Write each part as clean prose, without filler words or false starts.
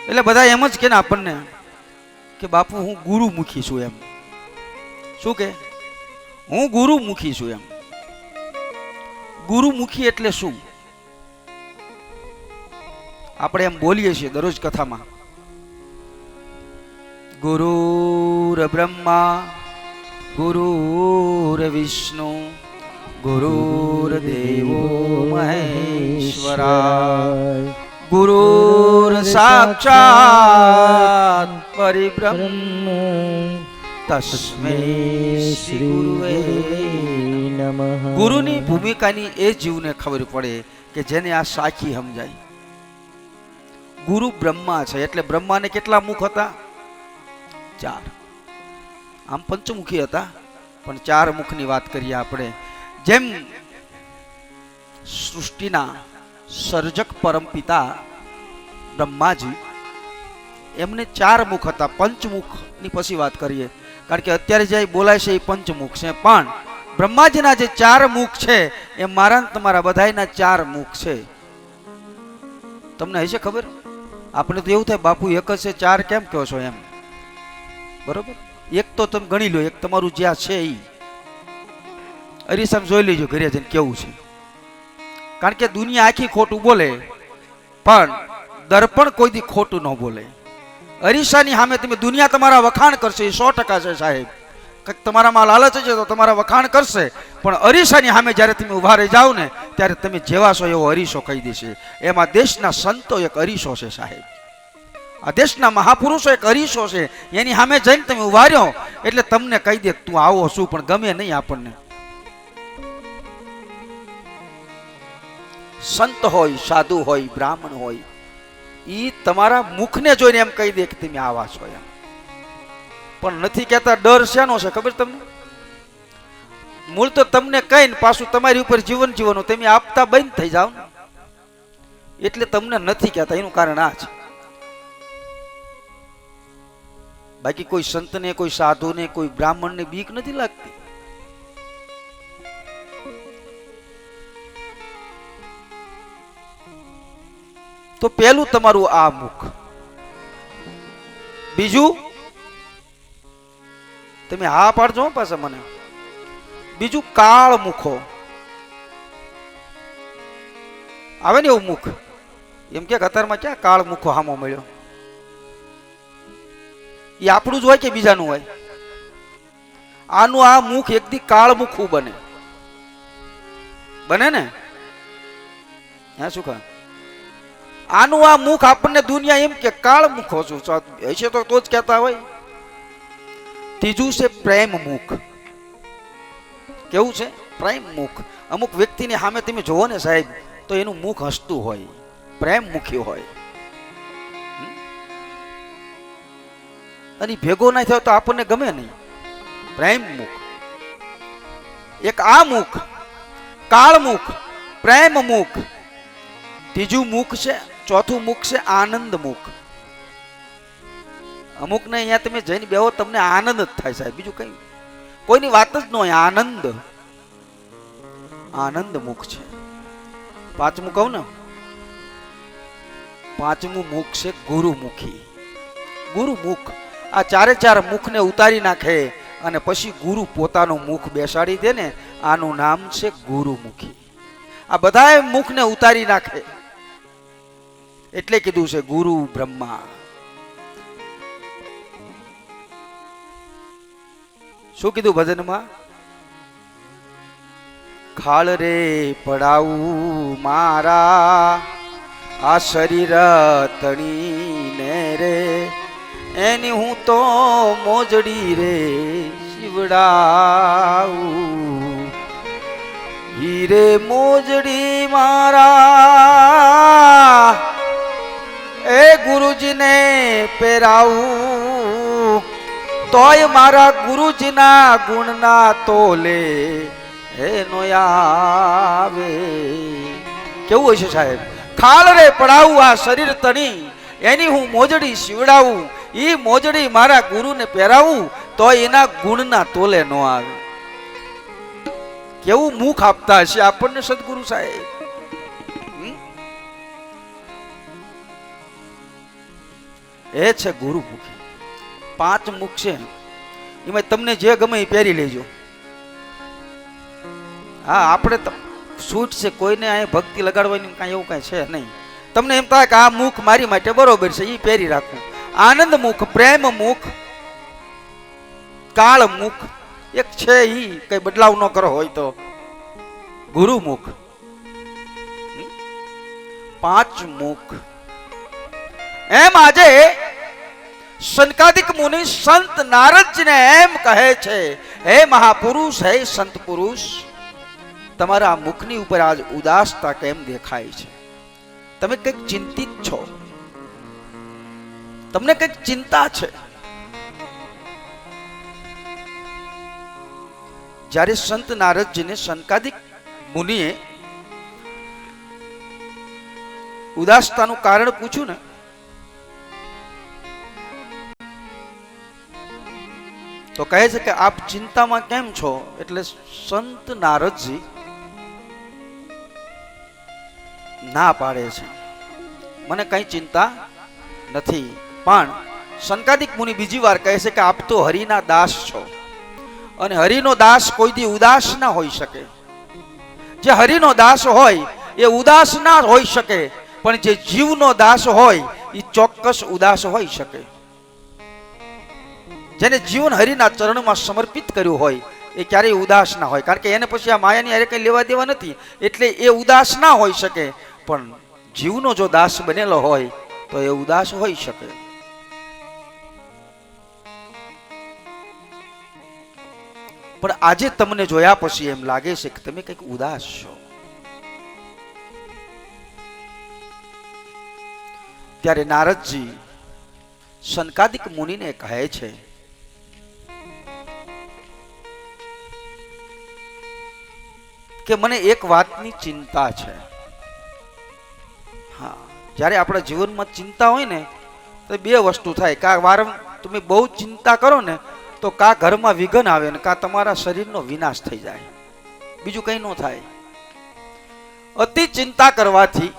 એટલે બધા એમ જ કે ને આપણને કે બાપુ હું ગુરુમુખી છું એમ. શું કે હું ગુરુમુખી છું એમ. ગુરુમુખી એટલે શું? આપણે એમ બોલીએ છીએ દરરોજ કથામાં, ગુરુર બ્રહ્મા ગુરુર વિષ્ણુ ગુરુર દેવો મહેશ્વરાય ગુરુર સાક્ષાત પરિબ્રહ્મ તસ્મૈ શ્રી ગુરુવે નમઃ. ગુરુની ભૂમિકાની એ જીવને ખબર પડે કે જેને આ સાખી સમજાય. ગુરુ બ્રહ્મા છે એટલે બ્રહ્માને કેટલા મુખ હતા? 4. આમ પંચમુખી હતા પણ 4 મુખની વાત કરીએ આપણે. જેમ સૃષ્ટિના સર્જક પરમપિતા બ્રહ્માજી, એમને 4 મુખ હતા. પંચમુખની પછી વાત કરીએ, કારણ કે અત્યારે જે બોલાય છે એ પંચમુખ છે, પણ બ્રહ્માજીના જે 4 મુખ છે એ મારા તમારા બધાયના 4 મુખ છે. તમને હશે ખબર? આપણે તો એવું થાય બાપુ એક જ છે, 4 કેમ કહો છો એમ. બરોબર, એક તો તમે ગણી લો, એક તમારું જ્યાં છે એ અરીસામ જોઈ લેજો ઘરે જઈને કેવું છે. કારણ કે દુનિયા આખી ખોટું બોલે પણ દર્પણ કોઈ દી ખોટું ન બોલે. અરીસાની સામે તમે દુનિયા તમારા વખાણ કરશે એ 100% છે સાહેબ. કંઈક તમારામાં લાલચ છે તો તમારા વખાણ કરશે, પણ અરીસાની સામે જ્યારે તમે ઉભા રહી જાઓ ને ત્યારે તમે જેવા છો એવો અરીસો કહી દેશે. એમાં દેશના સંતો એક અરીસો છે સાહેબ. આ દેશના મહાપુરુષો એક અરીસો છે. એની સામે જઈને તમે ઉભા રહ્યો એટલે તમને કહી દે તું આવો છું, પણ ગમે નહીં આપણને. સંત હોય, સાધુ હોય, બ્રાહ્મણ હોય, એ તમારા મુખને જોઈને એમ કહી દે કે તમે આવા છો એમ. પણ નથી કહેતા. ડર શેનો છે ખબર તમને? મૂળ તો તમને કહીને પાછું તમારી ઉપર જીવન જીવવાનું તમે આપતા બંધ થઈ જાવ ને, એટલે તમને નથી કહેતા. એનું કારણ આ છે. બાકી કોઈ સંતને, કોઈ સાધુને, કોઈ બ્રાહ્મણને બીક નથી લાગતી. તો પેલું તમારું આ મુખ. બીજું તમે હા પાડજો પાછા મને. બીજું કાળ મુખો આવે ને એવું મુખ. એમ કે કતારમાં ક્યાં કાળ મુખો હામો મળ્યો? એ આપણું જ હોય કે બીજાનું હોય? આનું આ મુખ એક દી કાળ મુખું બને. બને ને? હા શું ખા? આનું આ મુખ આપણને દુનિયા એમ કે કાળ મુખો છું હશે તો જ કહેતા હોય. ત્રીજું છે પ્રેમ મુખ. કેવું છે? પ્રેમ મુખ. અમુક વ્યક્તિની સામે તમે જોવો ને સાહેબ તો એનું મુખ હસતું હોય, પ્રેમ મુખી હોય, અને ભેગો ના થયો તો આપણને ગમે નહીં. પ્રેમ મુખ. એક આ મુખ કાળ મુખ, પ્રેમ મુખ. ત્રીજું મુખ છે, ચોથું મુખ છે આનંદ મુખ. અમુક ને અહીંયા તમે જઈને બેહો તમને આનંદ જ થાય સાહેબ, બીજું કઈ કોઈની વાત જ ન હોય. આનંદ, આનંદ મુખ છે. પાંચમું કહું ને, પાંચમું મુખ છે ગુરુમુખી. ગુરુમુખ. આ 4 મુખને ઉતારી નાખે અને પછી ગુરુ પોતાનું મુખ બેસાડી દે ને, આનું નામ છે ગુરુમુખી. આ બધા મુખને ઉતારી નાખે એટલે કીધું છે ગુરુ બ્રહ્મા. શું કીધું ભજનમાં? ખાળ રે પડાવું મારા આ શરીર તણીને રે, એની હું તો મોજડી રે શિવડાવું. હીરે મોજડી મારા એ ગુરુજીને પહેરાવું, તોય મારા ગુરુજીના ગુણના તોલે એનો આવે. કેવું હશે સાહેબ? ખાળ રે પડાવું આ શરીર તણી, એની હું મોજડી શિવડાવું. ઈ મોજડી મારા ગુરુને પહેરાવું તો એના ગુણના તોલે નો આવે. કેવું મુખ આપતા હશે આપણને સદગુરુ સાહેબ. એ છે ગુરુમુખી. 5 મુખ છે, એમાં તમને જે ગમે એ પહેરી લેજો. હા, આપણે છૂટ છે, કોઈને અહીં ભક્તિ લગાડવાની કાંઈ એવું કાંઈ છે નહીં. તમને એમ થાય કે આ મુખ મારી માટે બરોબર છે, એ પહેરી રાખવું. આનંદ મુખ, પ્રેમ મુખ, કાળ મુખ, એક છે ઈ કઈ બદલાવ ન કરો હોય તો ગુરુમુખ. 5 મુખ. એમ આજે સનકાદિક મુનિ સંત નારદજીને એમ કહે છે, હે મહાપુરુષ, હે સંત પુરુષ, તમારા મુખની ઉપર આજ ઉદાસતા કેમ દેખાય છે? તમે કંઈક ચિંતિત છો, તમને કંઈક ચિંતા છે. જ્યારે સંત નારદજીને સનકાદિક મુનિએ ઉદાસતાનું કારણ પૂછ્યું ને, તો કહે છે કે આપ ચિંતામાં કેમ છો? એટલે સંત નારદજી ના પાડે છે, મને કઈ ચિંતા નથી. પણ સનકાદિક મુનિ બીજી વાર કહે છે કે આપ તો હરિના દાસ છો, અને હરિનો દાસ કોઈ દી ઉદાસ ના હોઈ શકે. જે હરિનો દાસ હોય એ ઉદાસ ના હોઈ શકે, પણ જે જીવનો દાસ હોય એ ચોક્કસ ઉદાસ હોઈ શકે. જેને જીવન હરિના ચરણમાં સમર્પિત કર્યું હોય એ ક્યારેય ઉદાસ ના હોય, કારણ કે એને પછી આ માયાની હારે કઈ લેવા દેવા નથી, એટલે એ ઉદાસ ના હોઈ શકે. પણ જીવનો જો દાસ બનેલો હોય તો એ ઉદાસ હોઈ શકે. પણ આજે તમને જોયા પછી એમ લાગે છે કે તમે કંઈક ઉદાસ છો. ત્યારે નારદજી સનકાદિક મુનિને કહે છે, કે મને એક વાતની ચિંતા છે. હા, જ્યારે આપણા જીવનમાં ચિંતા હોય ને તો 2 વસ્તુ થાય. કા વારંવાર તમે બહુ ચિંતા કરો ને તો કા ઘરમાં વિઘન આવે ને કા તમારા શરીરનો વિનાશ થઈ જાય, બીજું કંઈ ન થાય. અતિ ચિંતા કરવાથી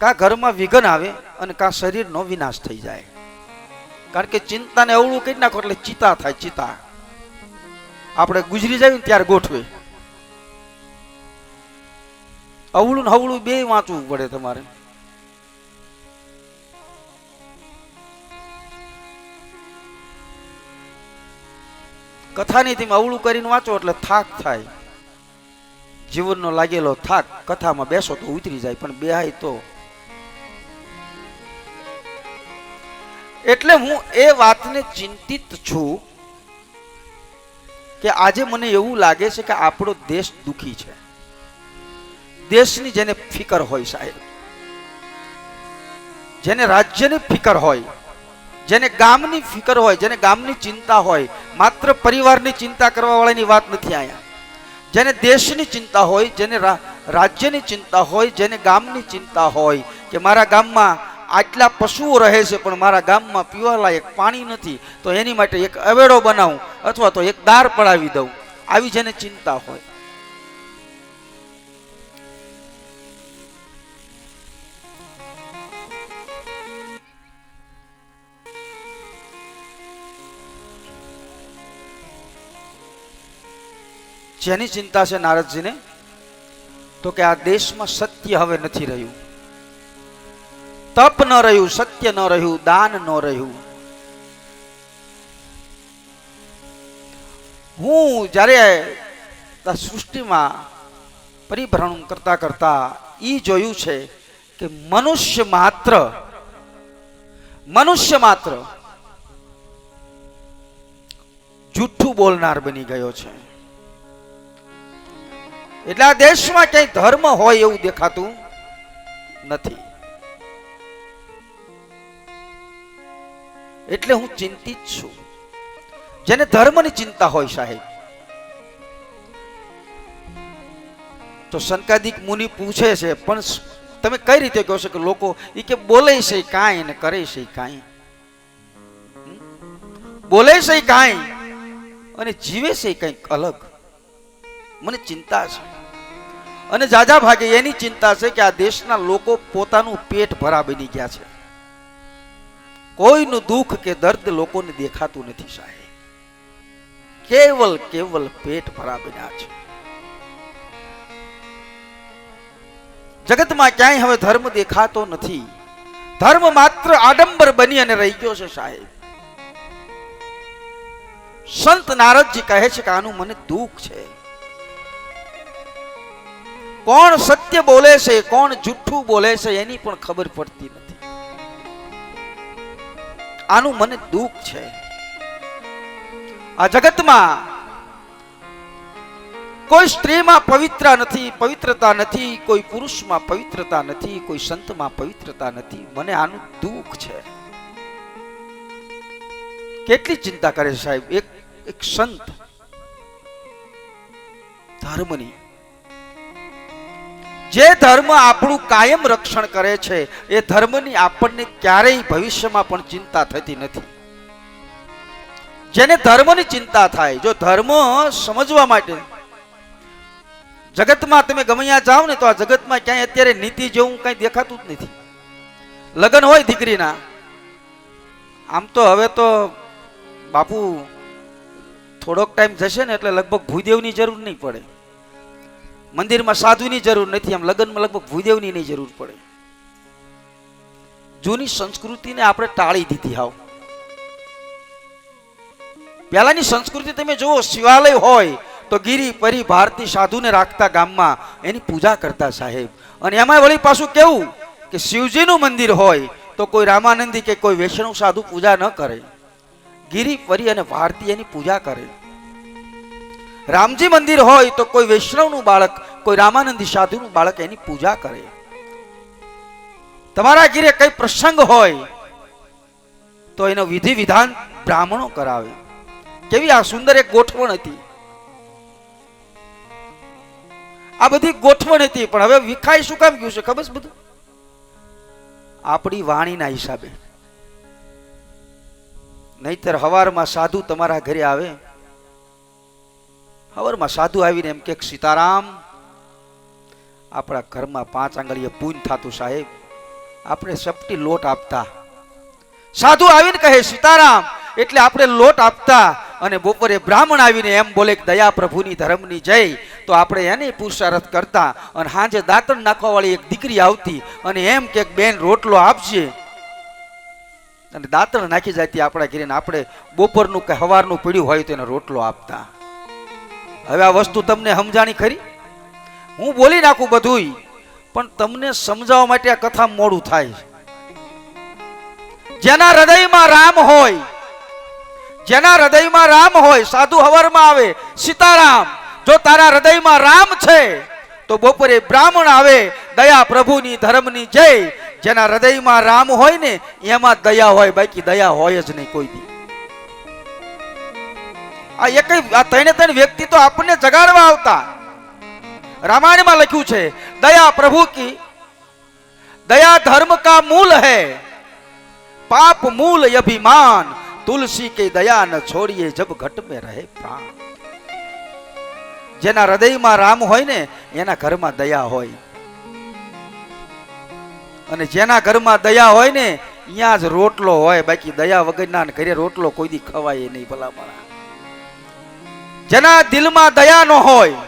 કા ઘરમાં વિઘન આવે અને કા શરીરનો વિનાશ થઈ જાય. કારણ કે ચિંતાને અવળું કરી નાખો એટલે ચિતા થાય. ચિતા આપણે ગુજરી જાય ને ત્યારે ગોઠવે. અવળું ને હવળું 2 વાંચવું પડે તમારે. કથાની તમે અવળું કરીને વાંચો એટલે થાક થાય, જીવનનો લાગેલો થાક કથામાં બેસો તો ઉતરી જાય, પણ બેહાય તો. એટલે હું એ વાતને ચિંતિત છું કે આજે મને એવું લાગે છે કે આપણો દેશ દુખી છે. દેશની જેને ફિકર હોય સાહેબ, જેને રાજ્યની ફિકર હોય, જેને ગામની ફિકર હોય, જેને ગામની ચિંતા હોય, માત્ર પરિવારની ચિંતા કરવા વાળાની વાત નથી અહીંયા. જેને દેશની ચિંતા હોય, જેને રાજ્યની ચિંતા હોય, જેને ગામની ચિંતા હોય કે મારા ગામમાં આટલા પશુઓ રહે છે પણ મારા ગામમાં પીવાલાયક પાણી નથી, તો એની માટે એક અવેડો બનાવું અથવા તો એક દાર પડાવી દઉં, આવી જેને ચિંતા હોય. જેની ચિંતા છે નારદજીને, તો કે આ દેશમાં સત્ય હવે નથી રહ્યું, તપ ન રહ્યું, સત્ય ન રહ્યું, દાન ન રહ્યું. હું જ્યારે સૃષ્ટિમાં પરિભ્રમણ કરતા કરતા ઈ જોયું છે કે મનુષ્ય માત્ર જૂઠું બોલનાર બની ગયો છે. એટલે આ દેશમાં ક્યાંય ધર્મ હોય એવું દેખાતું નથી. એટલે હું ચિંતિત છું. જેને ધર્મની ચિંતા હોય સાહેબ, તો સનકાદિક મુનિ પૂછે છે, પણ તમે કઈ રીતે કહો છો કે લોકો એ કે બોલે છે કાંઈ ને કરે છે કાંઈ, બોલે છે કાંઈ અને જીવે છે કંઈક અલગ. મને ચિંતા છે, અને જાજા ભાગે એની ચિંતા છે કે આ દેશના લોકો પોતાનું પેટ ભરા બની ગયા છે. કોઈનું દુઃખ કે દર્દ લોકોને દેખાતું નથી સાહેબ. કેવલ કેવલ પેટ ભરા બન્યા છે. જગતમાં ક્યાંય હવે ધર્મ દેખાતો નથી. ધર્મ માત્ર આડંબર બની અને રહી ગયો છે સાહેબ. સંત નારદજી કહે છે કે આનું મને દુઃખ છે. કોણ સત્ય બોલે છે, કોણ જુઠ્ઠું બોલે છે એની પણ ખબર પડતી નથી. આનું મને દુઃખ છે. આ જગતમાં કોઈ સ્ત્રીમાં પવિત્રતા નથી, કોઈ પુરુષમાં પવિત્રતા નથી, કોઈ સંતમાં પવિત્રતા નથી. મને આનું દુઃખ છે. કેટલી ચિંતા કરે છે સાહેબ એક સંત ધર્મની. જે ધર્મ આપણું કાયમ રક્ષણ કરે છે એ ધર્મની આપણને ક્યારેય ભવિષ્યમાં પણ ચિંતા થતી નથી. જેને ધર્મની ચિંતા થાય, જો ધર્મ સમજવા માટે જગતમાં તમે ગમે ત્યાં જાઓ ને તો આ જગતમાં ક્યાંય અત્યારે નીતિ જેવું કઈ દેખાતું જ નથી. લગ્ન હોય દીકરીના, આમ તો હવે તો બાપુ થોડોક ટાઈમ જશે ને એટલે લગભગ ભૂદેવની જરૂર નહીં પડે, મંદિરમાં સાધુની જરૂર નથી, આમ લગ્નમાં લગભગ ભૂદેવની નહીં જરૂર પડે. જૂની સંસ્કૃતિને આપણે ટાળી દીધી. હાવ પહેલાની સંસ્કૃતિ તમે જુઓ, શિવાલય હોય તો ગિરી પરી ભારતી સાધુને રાખતા ગામમાં, એની પૂજા કરતા સાહેબ. અને એમાં વળી પાછું કેવું કે શિવજીનું મંદિર હોય તો કોઈ રામાનંદી કે કોઈ વૈષ્ણવ સાધુ પૂજા ન કરે, ગિરી પરી અને ભારતી એની પૂજા કરે. રામજી મંદિર હોય તો કોઈ વૈષ્ણવનું બાળક, કોઈ રામાનંદી સાધુનું બાળક એની પૂજા કરે. તમારા ઘરે કઈ પ્રસંગ હોય તો એનો વિધિ વિધાન બ્રાહ્મણો કરાવે. કેવી આ સુંદર એક ગોઠવણ હતી. આ બધી ગોઠવણ હતી, પણ હવે વિખાઈ શું કામ ગયું છે ખબર છે? બધું આપણી વાણીના હિસાબે. નહીતર હવારમાં સાધુ તમારા ઘરે આવે, હવારમાં સાધુ આવીને એમ કે સીતારામ, આપણા ઘરમાં 5 આંગળીએ પૂન થાતું સાહેબ. આપણે સપટી લોટ આપતા. સાધુ આવીને કહે સીતારામ એટલે આપણે લોટ આપતા. અને બપોરે બ્રાહ્મણ આવીને એમ બોલે કે દયા પ્રભુની ધર્મની જય, તો આપણે એને પુરુષાર્થ કરતા. અને સાંજે દાંતણ નાખવા વાળી એક દીકરી આવતી અને એમ કે બેન રોટલો આપજે, અને દાંતણ નાખી જતી આપણા ઘરે. આપણે બપોરનું કે સવારનું પીડ્યું હોય તો એને રોટલો આપતા. હવે આ વસ્તુ તમને સમજાણી ખરી? હું બોલી નાખું બધુંય, પણ તમને સમજાવવા માટે આ કથા મોડું થાય. જેના હૃદયમાં રામ હોય, જેના હૃદયમાં રામ હોય, સાધુ હવારમાં આવે સીતારામ, જો તારા હૃદયમાં રામ છે તો બપોરે બ્રાહ્મણ આવે દયા પ્રભુની ધર્મની જય. જેના હૃદયમાં રામ હોય ને એમાં દયા હોય, બાકી દયા હોય જ નહીં કોઈ દી. આ એક આ 3 વ્યક્તિ તો આપણને જગાડવા આવતા. રામાયણમાં લખ્યું છે દયા પ્રભુ કી દયા ધર્મ કા મૂલ है, पाप मूल अभिमान, तुलसी के दया न छोड़िए जब घट में रहे प्राण. જેના હૃદયમાં રામ હોય ને એના ઘરમાં દયા હોય, અને જેના ઘરમાં દયા હોય ને અહીંયા જ રોટલો હોય, બાકી દયા વગરના ઘરે રોટલો કોઈ દી ખવાય નહીં ભલામણા. જેના દિલમાં દયા ન હોય,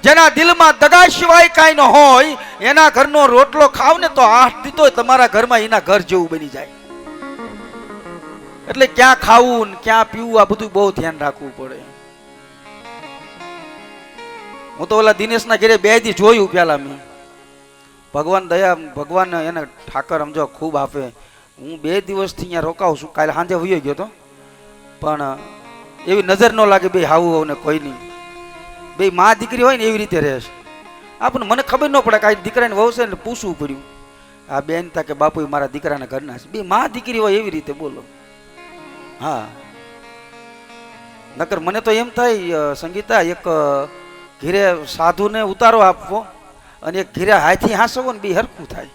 જેના દિલમાં દગા સિવાય કાંઈ ન હોય, એના ઘરનો રોટલો ખાવ ને તો 8 દીતો તમારા ઘરમાં એના ઘર જેવું બની જાય. એટલે ક્યાં ખાવું ને ક્યાં પીવું આ બધું બહુ ધ્યાન રાખવું પડે. હું તો ઓલા દિનેશના ઘરે 2 દી જોયું. પેલા મેં ભગવાન દયા, ભગવાન એને ઠાકર સમજો ખૂબ આપે. હું 2 દિવસથી અહીંયા રોકાઉં છું. કાલે સાંજે વયો ગયો તો, પણ એવી નજર ન લાગે બે હાવું ને કોઈ નહીં. બે માં દીકરી હોય ને એવી રીતે રહે છે. આપણને મને ખબર ન પડે કાંઈ દીકરાને વહુ છે ને પૂછવું પડ્યું. આ બેન તા કે બાપુ મારા દીકરાના ઘરના છે. બે માં દીકરી હોય એવી રીતે બોલો. હા, નકર મને તો એમ થાય સંગીતા, એક ઘીરે સાધુને ઉતારો આપવો અને એક ઘીરે હાથી હાંસવો ને બે હરખું થાય.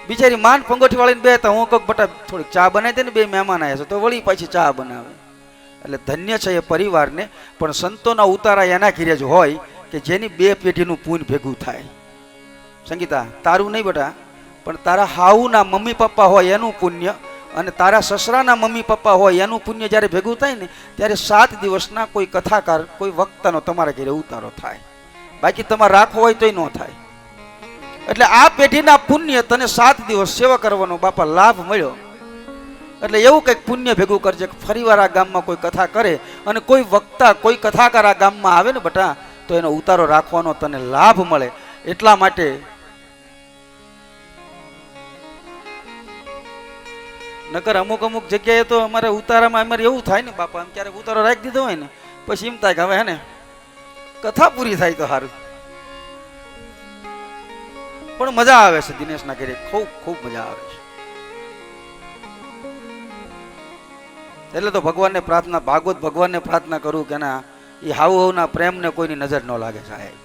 બિચારી માન પંગોઠી વાળીને બે તો હું કહું બટા થોડીક ચા બનાવી દે ને, બે મહેમાન આવ્યા છે તો વળી પાછી ચા બનાવે. એટલે ધન્ય છે એ પરિવારને. પણ સંતોના ઉતારા એના ઘીરે જ હોય કે જેની 2 પેઢીનું પૂન ભેગું થાય. સંગીતા તારું નહીં બટા, પણ તારા હાઉના મમ્મી પપ્પા હોય એનું પુણ્ય અને તારા સસરાના મમ્મી પપ્પા હોય એનું પુણ્ય જ્યારે ભેગું થાય ને ત્યારે 7 દિવસના કોઈ કથાકાર કોઈ વક્તાનો તમારા ઘરે ઉતારો થાય. બાકી તમારે રાખવો હોય તોય ન થાય. એટલે આ પેઢીના પુણ્ય તને 7 દિવસ સેવા કરવાનો બાપા લાભ મળ્યો. એટલે એવું કંઈક પુણ્ય ભેગું કરજે કે ફરીવાર આ ગામમાં કોઈ કથા કરે અને કોઈ વક્તા કોઈ કથાકાર આ ગામમાં આવે ને બટા તો એનો ઉતારો રાખવાનો તને લાભ મળે. એટલા માટે નકર અમુક અમુક જગ્યાએ તો અમારે ઉતારામાં અમારે એવું થાય ને બાપા આમ ક્યારેક ઉતારો રાખી દીધો હોય ને પછી એમ થાય કે હવે હે ને કથા પૂરી થાય તો સારું. પણ મજા આવે છે દિનેશના ઘરે, ખૂબ ખૂબ મજા આવે છે. એટલે તો ભગવાનને પ્રાર્થના, ભાગવત ભગવાનને પ્રાર્થના કરું કે ના એ હાઉના પ્રેમને કોઈની નજર ન લાગે સાહેબ.